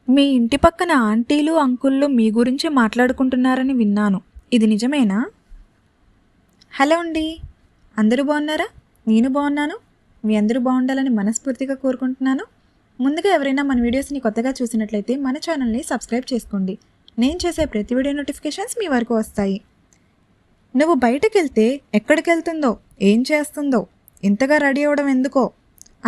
మీ ఇంటి పక్కన ఆంటీలు, అంకుళ్ళు మీ గురించి మాట్లాడుకుంటున్నారని విన్నాను. ఇది నిజమేనా? హలో అండి, అందరూ బాగున్నారా? నేను బాగున్నాను. మీ అందరూ బాగుండాలని మనస్ఫూర్తిగా కోరుకుంటున్నాను. ముందుగా ఎవరైనా మన వీడియోస్ని కొత్తగా చూసినట్లయితే మన ఛానల్ని సబ్స్క్రైబ్ చేసుకోండి. నేను చేసే ప్రతి వీడియో నోటిఫికేషన్స్ మీ వరకు వస్తాయి. నువ్వు బయటకు వెళ్తే ఎక్కడికి వెళ్తుందో, ఏం చేస్తుందో, ఇంతగా రెడీ అవ్వడం ఎందుకో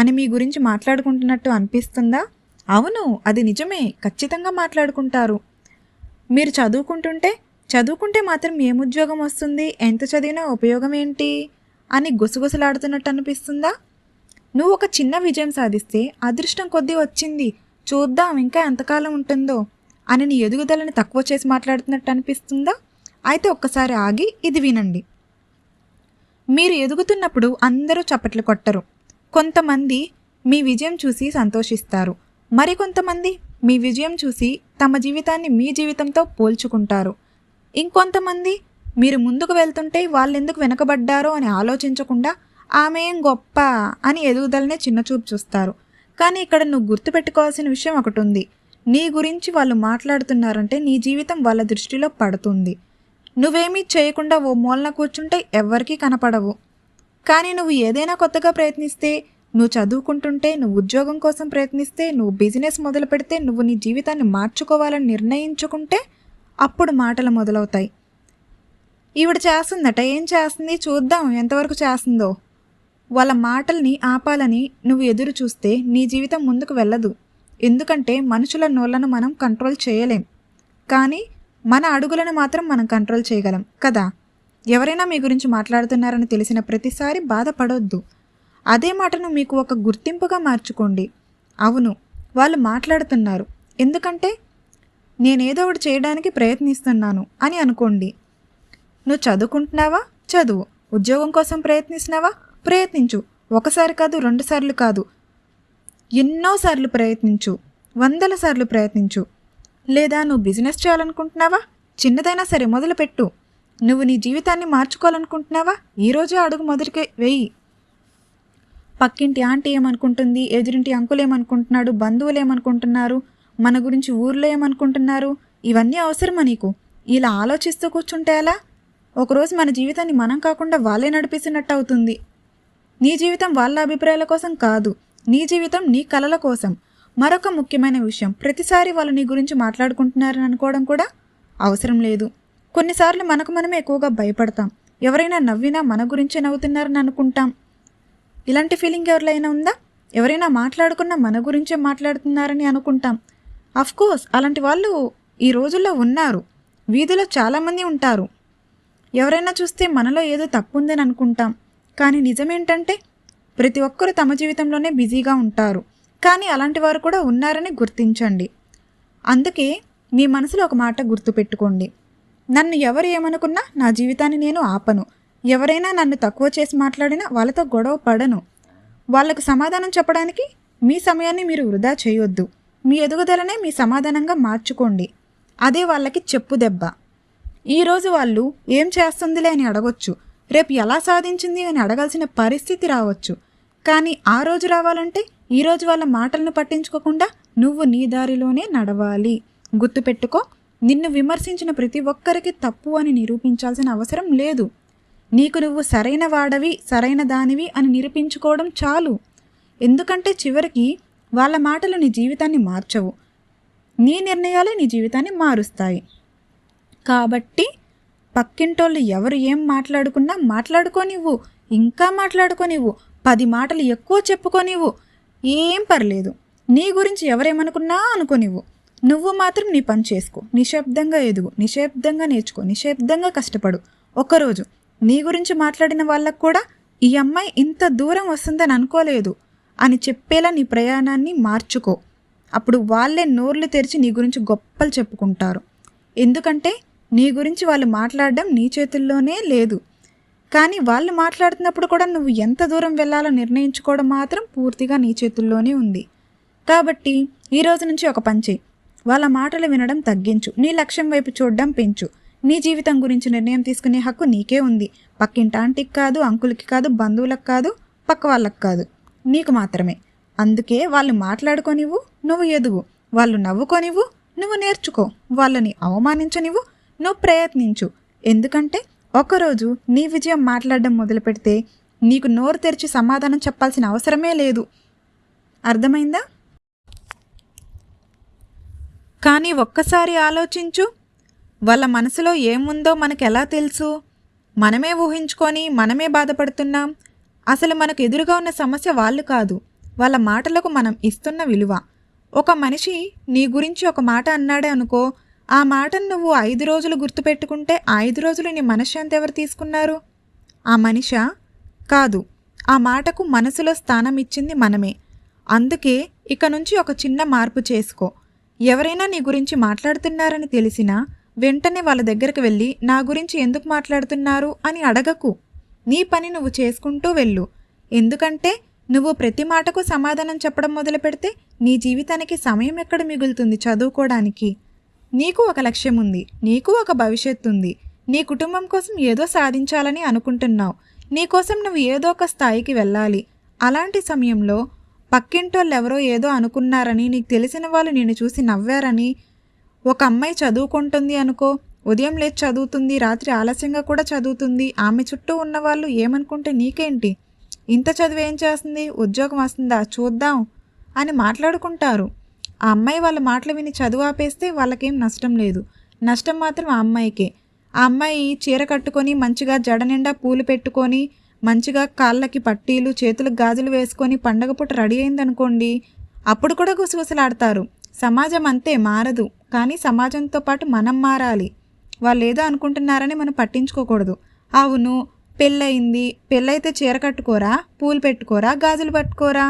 అని మీ గురించి మాట్లాడుకుంటున్నట్టు అనిపిస్తుందా? అవును, అది నిజమే. ఖచ్చితంగా మాట్లాడుకుంటారు. మీరు చదువుకుంటే మాత్రం ఏం ఉద్యోగం వస్తుంది, ఎంత చదివినా ఉపయోగం ఏంటి అని గుసగుసలాడుతున్నట్టు అనిపిస్తుందా? నువ్వు ఒక చిన్న విజయం సాధిస్తే అదృష్టం కొద్దీ వచ్చింది, చూద్దాం ఇంకా ఎంతకాలం ఉంటుందో అని నీ ఎదుగుదలని తక్కువ చేసి మాట్లాడుతున్నట్టు అనిపిస్తుందా? అయితే ఒక్కసారి ఆగి ఇది వినండి. మీరు ఎదుగుతున్నప్పుడు అందరూ చప్పట్లు కొట్టరు. కొంతమంది మీ విజయం చూసి సంతోషిస్తారు. మరికొంతమంది మీ విజయం చూసి తమ జీవితాన్ని మీ జీవితంతో పోల్చుకుంటారు. ఇంకొంతమంది మీరు ముందుకు వెళ్తుంటే వాళ్ళెందుకు వెనకబడ్డారో అని ఆలోచించకుండా ఆమె ఏం గొప్ప అని ఎదుగుదలనే చిన్నచూపు చూస్తారు. కానీ ఇక్కడ నువ్వు గుర్తుపెట్టుకోవాల్సిన విషయం ఒకటి ఉంది. నీ గురించి వాళ్ళు మాట్లాడుతున్నారంటే నీ జీవితం వాళ్ళ దృష్టిలో పడుతుంది. నువ్వేమీ చేయకుండా ఓ మూలన కూర్చుంటే ఎవ్వరికీ కనపడవు. కానీ నువ్వు ఏదైనా కొత్తగా ప్రయత్నిస్తే, నువ్వు చదువుకుంటుంటే, నువ్వు ఉద్యోగం కోసం ప్రయత్నిస్తే, నువ్వు బిజినెస్ మొదలు పెడితే, నువ్వు నీ జీవితాన్ని మార్చుకోవాలని నిర్ణయించుకుంటే అప్పుడు మాటలు మొదలవుతాయి. ఈవిడ చేస్తుందట, ఏం చేస్తుంది చూద్దాం ఎంతవరకు చేస్తుందో. వాళ్ళ మాటల్ని ఆపాలని నువ్వు ఎదురు చూస్తే నీ జీవితం ముందుకు వెళ్ళదు. ఎందుకంటే మనుషుల నోళ్లను మనం కంట్రోల్ చేయలేం, కానీ మన అడుగులను మాత్రం మనం కంట్రోల్ చేయగలం కదా. ఎవరైనా మీ గురించి మాట్లాడుతున్నారని తెలిసిన ప్రతిసారి బాధపడొద్దు. అదే మాటను మీకు ఒక గుర్తింపుగా మార్చుకోండి. అవును, వాళ్ళు మాట్లాడుతున్నారు, ఎందుకంటే నేనేదో ఒకటి చేయడానికి ప్రయత్నిస్తున్నాను అని అనుకోండి. నువ్వు చదువుకుంటున్నావా? చదువు. ఉద్యోగం కోసం ప్రయత్నిస్తున్నావా? ప్రయత్నించు. ఒకసారి కాదు, 2 సార్లు కాదు, ఎన్నోసార్లు ప్రయత్నించు, 100 సార్లు ప్రయత్నించు. లేదా నువ్వు బిజినెస్ చేయాలనుకుంటున్నావా? చిన్నదైనా సరే మొదలుపెట్టు. నువ్వు నీ జీవితాన్ని మార్చుకోవాలనుకుంటున్నావా? ఈరోజే అడుగు మొదటికే వెయ్యి. పక్కింటి ఆంటీ ఏమనుకుంటుంది, ఎదురింటి అంకులు ఏమనుకుంటున్నాడు, బంధువులు ఏమనుకుంటున్నారు, మన గురించి ఊర్లో ఏమనుకుంటున్నారు, ఇవన్నీ అవసరమా నీకు? ఇలా ఆలోచిస్తూ కూర్చుంటే ఎలా? ఒకరోజు మన జీవితాన్ని మనం కాకుండా వాళ్ళే నడిపిస్తున్నట్టు అవుతుంది. నీ జీవితం వాళ్ళ అభిప్రాయాల కోసం కాదు, నీ జీవితం నీ కలల కోసం. మరొక ముఖ్యమైన విషయం, ప్రతిసారి వాళ్ళు నీ గురించి మాట్లాడుకుంటున్నారని అనుకోవడం కూడా అవసరం లేదు. కొన్నిసార్లు మనకు మనమే ఎక్కువగా భయపడతాం. ఎవరైనా నవ్వినా మన గురించే నవ్వుతున్నారని అనుకుంటాం. ఇలాంటి ఫీలింగ్ ఎవరికైనా ఉందా? ఎవరైనా మాట్లాడుకున్నా మన గురించే మాట్లాడుతున్నారని అనుకుంటాం. అఫ్కోర్స్ అలాంటి వాళ్ళు ఈ రోజుల్లో ఉన్నారు, వీధిలో చాలామంది ఉంటారు. ఎవరైనా చూస్తే మనలో ఏదో తప్పు ఉందని అనుకుంటాం. కానీ నిజమేంటంటే ప్రతి ఒక్కరూ తమ జీవితంలోనే బిజీగా ఉంటారు. కానీ అలాంటి వారు కూడా ఉన్నారని గుర్తించండి. అందుకే మీ మనసులో ఒక మాట గుర్తుపెట్టుకోండి. నన్ను ఎవరు ఏమనుకున్నా నా జీవితాన్ని నేను ఆపను. ఎవరైనా నన్ను తక్కువ చేసి మాట్లాడినా వాళ్ళతో గొడవ పడను. వాళ్లకు సమాధానం చెప్పడానికి మీ సమయాన్ని మీరు వృధా చేయొద్దు. మీ ఎదుగుదలనే మీ సమాధానంగా మార్చుకోండి. అదే వాళ్ళకి చెప్పు దెబ్బ. ఈరోజు వాళ్ళు ఏం చేస్తుందిలే అని అడగొచ్చు, రేపు ఎలా సాధించింది అని అడగాల్సిన పరిస్థితి రావచ్చు. కానీ ఆ రోజు రావాలంటే ఈరోజు వాళ్ళ మాటలను పట్టించుకోకుండా నువ్వు నీ దారిలోనే నడవాలి. గుర్తుపెట్టుకో, నిన్ను విమర్శించిన ప్రతి ఒక్కరికి తప్పు అని నిరూపించాల్సిన అవసరం లేదు. నీకు నువ్వు సరైన వాడవి, సరైన దానివి అని నిరూపించుకోవడం చాలు. ఎందుకంటే చివరికి వాళ్ళ మాటలు నీ జీవితాన్ని మార్చవు, నీ నిర్ణయాలే నీ జీవితాన్ని మారుస్తాయి. కాబట్టి పక్కింటోళ్ళు ఎవరు ఏం మాట్లాడుకున్నా మాట్లాడుకోనివ్వు, ఇంకా మాట్లాడుకోనివ్వు, 10 మాటలు ఎక్కువ చెప్పుకోనివ్వు, ఏం పర్లేదు. నీ గురించి ఎవరేమనుకున్నా అనుకోనివ్వు. నువ్వు మాత్రం నీ పని చేసుకో, నిశ్శబ్దంగా ఎదుగు, నిశ్శబ్దంగా నేర్చుకో, నిశ్శబ్దంగా కష్టపడు. ఒకరోజు నీ గురించి మాట్లాడిన వాళ్ళకు కూడా ఈ అమ్మాయి ఇంత దూరం వస్తుందని అనుకోలేదు అని చెప్పేలా నీ ప్రయాణాన్ని మార్చుకో. అప్పుడు వాళ్ళే నోర్లు తెరిచి నీ గురించి గొప్పలు చెప్పుకుంటారు. ఎందుకంటే నీ గురించి వాళ్ళు మాట్లాడడం నీ చేతుల్లోనే లేదు. కానీ వాళ్ళు మాట్లాడుతున్నప్పుడు కూడా నువ్వు ఎంత దూరం వెళ్ళాలో నిర్ణయించుకోవడం మాత్రం పూర్తిగా నీ చేతుల్లోనే ఉంది. కాబట్టి ఈరోజు నుంచి ఒక పని చెయ్యి. వాళ్ళ మాటలు వినడం తగ్గించు, నీ లక్ష్యం వైపు చూడడం పెంచు. నీ జీవితం గురించి నిర్ణయం తీసుకునే హక్కు నీకే ఉంది. పక్కింటి ఆంటీకి కాదు, అంకుల్కి కాదు, బంధువులకు కాదు, పక్క వాళ్ళకి కాదు, నీకు మాత్రమే. అందుకే వాళ్ళు మాట్లాడుకోనివ్వు, నువ్వు ఎదుగు. వాళ్ళు నవ్వుకోనివ్వు, నువ్వు నేర్చుకో. వాళ్ళని అవమానించనివ్వు, నువ్వు ప్రయత్నించు. ఎందుకంటే ఒకరోజు నీ విజయం మాట్లాడడం మొదలు పెడితే నీకు నోరు తెరిచి సమాధానం చెప్పాల్సిన అవసరమే లేదు. అర్థమైందా? కానీ ఒక్కసారి ఆలోచించు, వాళ్ళ మనసులో ఏముందో మనకెలా తెలుసు? మనమే ఊహించుకొని మనమే బాధపడుతున్నాం. అసలు మనకు ఎదురుగా ఉన్న సమస్య వాళ్ళు కాదు, వాళ్ళ మాటలకు మనం ఇస్తున్న విలువ. ఒక మనిషి నీ గురించి ఒక మాట అన్నాడే అనుకో, ఆ మాటను నువ్వు 5 రోజులు గుర్తుపెట్టుకుంటే 5 రోజులు నీ మనశ్శాంతి ఎవరు తీసుకున్నారు? ఆ మనిషా? కాదు. ఆ మాటకు మనసులో స్థానం ఇచ్చింది మనమే. అందుకే ఇక నుంచి ఒక చిన్న మార్పు చేసుకో. ఎవరైనా నీ గురించి మాట్లాడుతున్నారని తెలిసినా వెంటనే వాళ్ళ దగ్గరికి వెళ్ళి నా గురించి ఎందుకు మాట్లాడుతున్నారు అని అడగకు. నీ పని నువ్వు చేసుకుంటూ వెళ్ళు. ఎందుకంటే నువ్వు ప్రతి మాటకు సమాధానం చెప్పడం మొదలు పెడితే నీ జీవితానికి సమయం ఎక్కడ మిగులుతుంది చదువుకోవడానికి? నీకు ఒక లక్ష్యం ఉంది, నీకు ఒక భవిష్యత్తు ఉంది. నీ కుటుంబం కోసం ఏదో సాధించాలని అనుకుంటున్నావు. నీకోసం నువ్వు ఏదో ఒక స్థాయికి వెళ్ళాలి. అలాంటి సమయంలో పక్కింటోళ్ళెవరో ఏదో అనుకున్నారని, నీకు తెలిసిన వాళ్ళు నిన్ను చూసి నవ్వారని, ఒక అమ్మాయి చదువుకుంటుంది అనుకో, ఉదయం లేచి చదువుతుంది, రాత్రి ఆలస్యంగా కూడా చదువుతుంది, ఆమె చుట్టూ ఉన్నవాళ్ళు ఏమనుకుంటే నీకేంటి? ఇంత చదువు ఏం చేస్తుంది, ఉద్యోగం వస్తుందా చూద్దాం అని మాట్లాడుకుంటారు. ఆ అమ్మాయి వాళ్ళ మాటలు విని చదువు ఆపేస్తే వాళ్ళకేం నష్టం లేదు. నష్టం మాత్రం ఆ అమ్మాయికే. ఆ అమ్మాయి చీర కట్టుకొని మంచిగా జడ నిండా పూలు పెట్టుకొని మంచిగా కాళ్ళకి పట్టీలు చేతులకు గాజులు వేసుకొని పండగ పూట రెడీ అయిందనుకోండి, అప్పుడు కూడా గుసగుసలాడతారు. సమాజం అంతే, మారదు. కానీ సమాజంతో పాటు మనం మారాలి. వాళ్ళు ఏదో అనుకుంటున్నారని మనం పట్టించుకోకూడదు. అవును, పెళ్ళయింది, పెళ్ళైతే చీర కట్టుకోరా, పూలు పెట్టుకోరా, గాజులు పట్టుకోరా?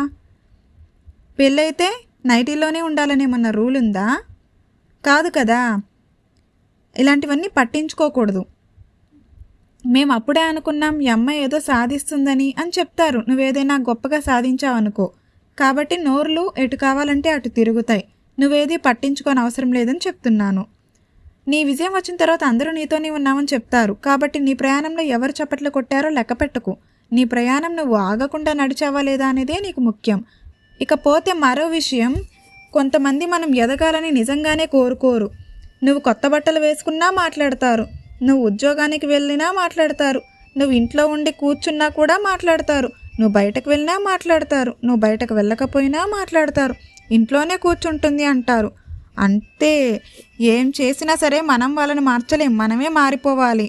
పెళ్ళైతే నైటీలోనే ఉండాలనేమన్నా రూల్ ఉందా? కాదు కదా. ఇలాంటివన్నీ పట్టించుకోకూడదు. మేము అప్పుడే అనుకున్నాం ఈ అమ్మాయి ఏదో సాధిస్తుందని అని చెప్తారు. నువ్వేదైనా గొప్పగా సాధించావనుకో, కాబట్టి నోర్లు ఎటు కావాలంటే అటు తిరుగుతాయి. నువ్వేది పట్టించుకోని అవసరం లేదని చెప్తున్నాను. నీ విజయం వచ్చిన తర్వాత అందరూ నీతోనే ఉన్నామని చెప్తారు. కాబట్టి నీ ప్రయాణంలో ఎవరు చప్పట్లు కొట్టారో లెక్క పెట్టకు. నీ ప్రయాణం నువ్వు ఆగకుండా నడిచావా లేదా అనేదే నీకు ముఖ్యం. ఇకపోతే మరో విషయం, కొంతమంది మనం ఎదగాలని నిజంగానే కోరుకోరు. నువ్వు కొత్త బట్టలు వేసుకున్నా మాట్లాడతారు, నువ్వు ఉద్యోగానికి వెళ్ళినా మాట్లాడతారు, నువ్వు ఇంట్లో ఉండి కూర్చున్నా కూడా మాట్లాడతారు, నువ్వు బయటకు వెళ్ళినా మాట్లాడతారు, నువ్వు బయటకు వెళ్ళకపోయినా మాట్లాడతారు, ఇంట్లోనే కూర్చుంటుంది అంటారు. అంతే, ఏం చేసినా సరే మనం వాళ్ళని మార్చలేం, మనమే మారిపోవాలి.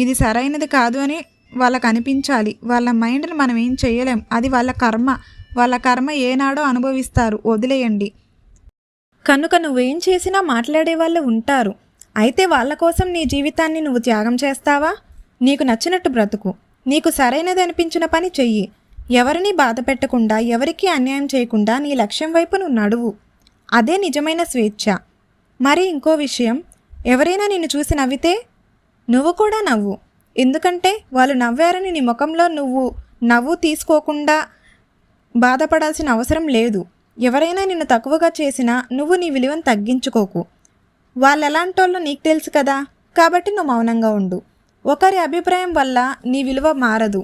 ఇది సరైనది కాదు అని వాళ్ళకు అనిపించాలి. వాళ్ళ మైండ్ని మనం ఏం చేయలేం, అది వాళ్ళ కర్మ. వాళ్ళ కర్మ ఏనాడో అనుభవిస్తారు, వదిలేయండి. కనుక నువ్వేం చేసినా మాట్లాడే వాళ్ళు ఉంటారు. అయితే వాళ్ళ కోసం నీ జీవితాన్ని నువ్వు త్యాగం చేస్తావా? నీకు నచ్చినట్టు బ్రతుకు, నీకు సరైనది అనిపించిన పని చెయ్యి. ఎవరిని బాధ పెట్టకుండా, ఎవరికీ అన్యాయం చేయకుండా నీ లక్ష్యం వైపు నువ్వు నడువు. అదే నిజమైన స్వేచ్ఛ. మరి ఇంకో విషయం, ఎవరైనా నిన్ను చూసి నవ్వితే నువ్వు కూడా నవ్వు. ఎందుకంటే వాళ్ళు నవ్వారని నీ ముఖంలో నువ్వు నవ్వు తీసుకోకుండా బాధపడాల్సిన అవసరం లేదు. ఎవరైనా నిన్ను తక్కువగా చేసినా నువ్వు నీ విలువను తగ్గించుకోకు. వాళ్ళు ఎలాంటోళ్ళో నీకు తెలుసు కదా, కాబట్టి నువ్వు మౌనంగా ఉండు. ఒకరి అభిప్రాయం వల్ల నీ విలువ మారదు.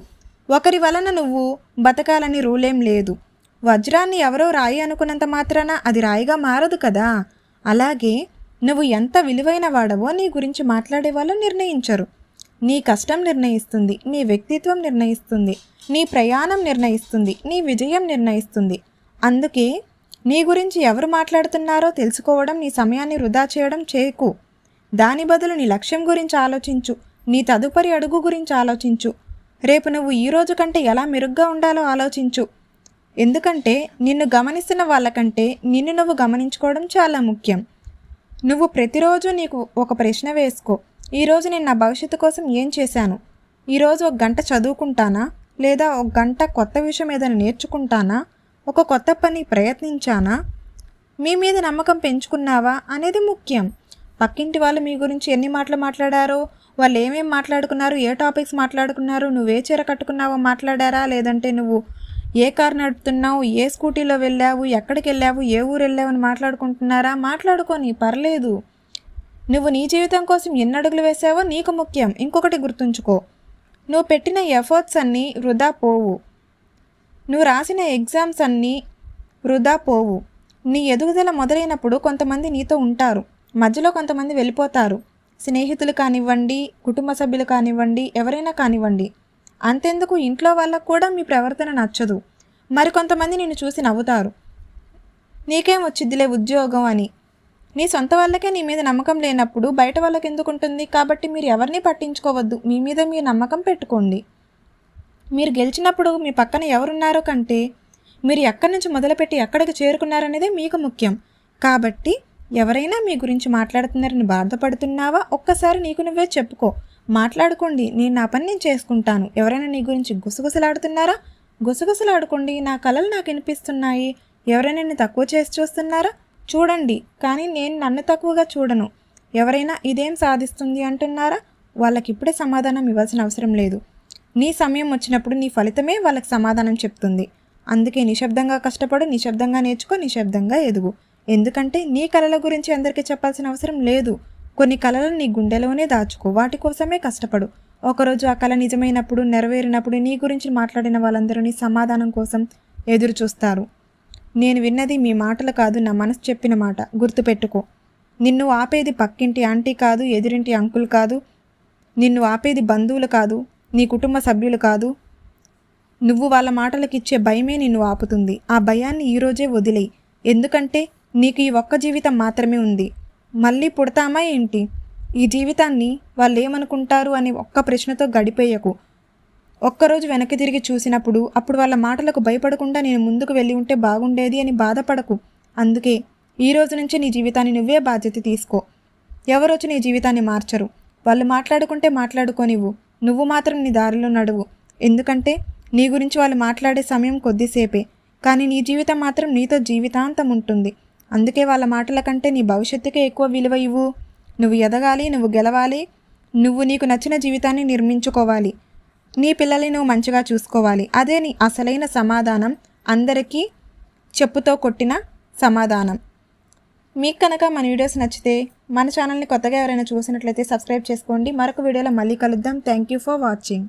ఒకరి వలన నువ్వు బతకాలని రూలేం లేదు. వజ్రాన్ని ఎవరో రాయి అనుకున్నంత మాత్రాన అది రాయిగా మారదు కదా. అలాగే నువ్వు ఎంత విలువైన వాడవో నీ గురించి మాట్లాడే వాళ్ళు నిర్ణయించరు. నీ కష్టం నిర్ణయిస్తుంది, నీ వ్యక్తిత్వం నిర్ణయిస్తుంది, నీ ప్రయాణం నిర్ణయిస్తుంది, నీ విజయం నిర్ణయిస్తుంది. అందుకే నీ గురించి ఎవరు మాట్లాడుతున్నారో తెలుసుకోవడం, నీ సమయాన్ని వృధా చేయడం చేయకు. దాని బదులు నీ లక్ష్యం గురించి ఆలోచించు, నీ తదుపరి అడుగు గురించి ఆలోచించు. రేపు నువ్వు ఈ రోజు కంటే ఎలా మెరుగ్గా ఉండాలో ఆలోచించు. ఎందుకంటే నిన్ను గమనిస్తున్న వాళ్ళకంటే నిన్ను నువ్వు గమనించుకోవడం చాలా ముఖ్యం. నువ్వు ప్రతిరోజు నీకు ఒక ప్రశ్న వేసుకో. ఈరోజు నేను నా భవిష్యత్తు కోసం ఏం చేశాను? ఈరోజు 1 గంట చదువుకుంటానా, లేదా 1 గంట కొత్త విషయం ఏదైనా నేర్చుకుంటానా, ఒక కొత్త పని ప్రయత్నించానా? మీ మీద నమ్మకం పెంచుకున్నావా అనేది ముఖ్యం. పక్కింటి వాళ్ళు మీ గురించి ఎన్ని మాటలు మాట్లాడారో, వాళ్ళు ఏమేమి మాట్లాడుకున్నారు, ఏ టాపిక్స్ మాట్లాడుకున్నారు, నువ్వే చీర కట్టుకున్నావో మాట్లాడారా, లేదంటే నువ్వు ఏ కారు నడుపుతున్నావు, ఏ స్కూటీలో వెళ్ళావు, ఎక్కడికి వెళ్ళావు, ఏ ఊరు వెళ్ళావు అని మాట్లాడుకుంటున్నారా? మాట్లాడుకొని పర్లేదు. నువ్వు నీ జీవితం కోసం ఎన్ని అడుగులు వేసావో నీకు ముఖ్యం. ఇంకొకటి గుర్తుంచుకో, నువ్వు పెట్టిన ఎఫర్ట్స్ అన్నీ వృధా పోవు. నువ్వు రాసిన ఎగ్జామ్స్ అన్నీ వృధా పోవు. నీ ఎదుగుదల మొదలైనప్పుడు కొంతమంది నీతో ఉంటారు, మధ్యలో కొంతమంది వెళ్ళిపోతారు. స్నేహితులు కానివ్వండి, కుటుంబ సభ్యులు కానివ్వండి, ఎవరైనా కానివ్వండి. అంతెందుకు ఇంట్లో వాళ్ళకు కూడా మీ ప్రవర్తన నచ్చదు. మరికొంతమంది నిన్ను చూసి నవ్వుతారు, నీకేం వచ్చిద్దిలే ఉద్యోగం అని. నీ సొంత వాళ్ళకే నీ మీద నమ్మకం లేనప్పుడు బయట వాళ్ళకి ఎందుకు ఉంటుంది? కాబట్టి మీరు ఎవరిని పట్టించుకోవద్దు, మీ మీద మీరు నమ్మకం పెట్టుకోండి. మీరు గెలిచినప్పుడు మీ పక్కన ఎవరున్నారో కంటే మీరు ఎక్కడి నుంచి మొదలుపెట్టి ఎక్కడికి చేరుకున్నారనేదే మీకు ముఖ్యం. కాబట్టి ఎవరైనా మీ గురించి మాట్లాడుతున్నారని బాధపడుతున్నావా? ఒక్కసారి నీకు నువ్వే చెప్పుకో. మాట్లాడుకోండి, నేను నా పని నేను చేసుకుంటాను. ఎవరైనా నీ గురించి గుసగుసలాడుతున్నారా? గుసగుసలాడుకోండి. నా కలలు నాకు వినిపిస్తున్నాయి. ఎవరైనా నిన్ను తక్కువ చేసి చూస్తున్నారా? చూడండి, కానీ నేను నన్ను తక్కువగా చూడను. ఎవరైనా ఇదేం సాధిస్తుంది అంటున్నారా? వాళ్ళకి ఇప్పుడే సమాధానం ఇవ్వాల్సిన అవసరం లేదు. నీ సమయం వచ్చినప్పుడు నీ ఫలితమే వాళ్ళకి సమాధానం చెప్తుంది. అందుకే నిశ్శబ్దంగా కష్టపడు, నిశ్శబ్దంగా నేర్చుకో, నిశ్శబ్దంగా ఎదుగు. ఎందుకంటే నీ కళల గురించి అందరికీ చెప్పాల్సిన అవసరం లేదు. కొన్ని కళలను నీ గుండెలోనే దాచుకో, వాటి కోసమే కష్టపడు. ఒకరోజు ఆ కళ నిజమైనప్పుడు, నెరవేరినప్పుడు నీ గురించి మాట్లాడిన వాళ్ళందరూ నీ సమాధానం కోసం ఎదురు చూస్తారు. నేను విన్నది మీ మాటలు కాదు, నా మనసు చెప్పిన మాట. గుర్తుపెట్టుకో, నిన్ను ఆపేది పక్కింటి ఆంటీ కాదు, ఎదురింటి అంకుల్ కాదు, నిన్ను ఆపేది బంధువులు కాదు, నీ కుటుంబ సభ్యులు కాదు. నువ్వు వాళ్ళ మాటలకిచ్చే భయమే నిన్ను ఆపుతుంది. ఆ భయాన్ని ఈరోజే వదిలేయి. ఎందుకంటే నీకు ఈ ఒక్క జీవితం మాత్రమే ఉంది. మళ్ళీ పుడతామా ఏంటి? ఈ జీవితాన్ని వాళ్ళు ఏమనుకుంటారు అని ఒక్క ప్రశ్నతో గడిపేయకు. ఒక్కరోజు వెనక్కి తిరిగి చూసినప్పుడు అప్పుడు వాళ్ళ మాటలకు భయపడకుండా నేను ముందుకు వెళ్ళి ఉంటే బాగుండేది అని బాధపడకు. అందుకే ఈ రోజు నుంచి నీ జీవితాన్ని నువ్వే బాధ్యత తీసుకో. ఎవరొచ్చి నీ జీవితాన్ని మార్చరు. వాళ్ళు మాట్లాడుకుంటే మాట్లాడుకోనివ్వు, నువ్వు మాత్రం నీ దారిలో నడువు. ఎందుకంటే నీ గురించి వాళ్ళు మాట్లాడే సమయం కొద్దిసేపే, కానీ నీ జీవితం మాత్రం నీతో జీవితాంతం ఉంటుంది. అందుకే వాళ్ళ మాటల కంటే నీ భవిష్యత్తుకే ఎక్కువ విలువ ఇవ్వు. నువ్వు ఎదగాలి, నువ్వు గెలవాలి, నువ్వు నీకు నచ్చిన జీవితాన్ని నిర్మించుకోవాలి. నీ పిల్లల్ని నువ్వు మంచిగా చూసుకోవాలి. అదే నీ అసలైన సమాధానం, అందరికీ చెప్పుతో కొట్టిన సమాధానం. మీకు కనుక మన వీడియోస్ నచ్చితే మన ఛానల్ని కొత్తగా ఎవరైనా చూసినట్లయితే సబ్స్క్రైబ్ చేసుకోండి. మరొక వీడియోలో మళ్ళీ కలుద్దాం. Thank you for watching.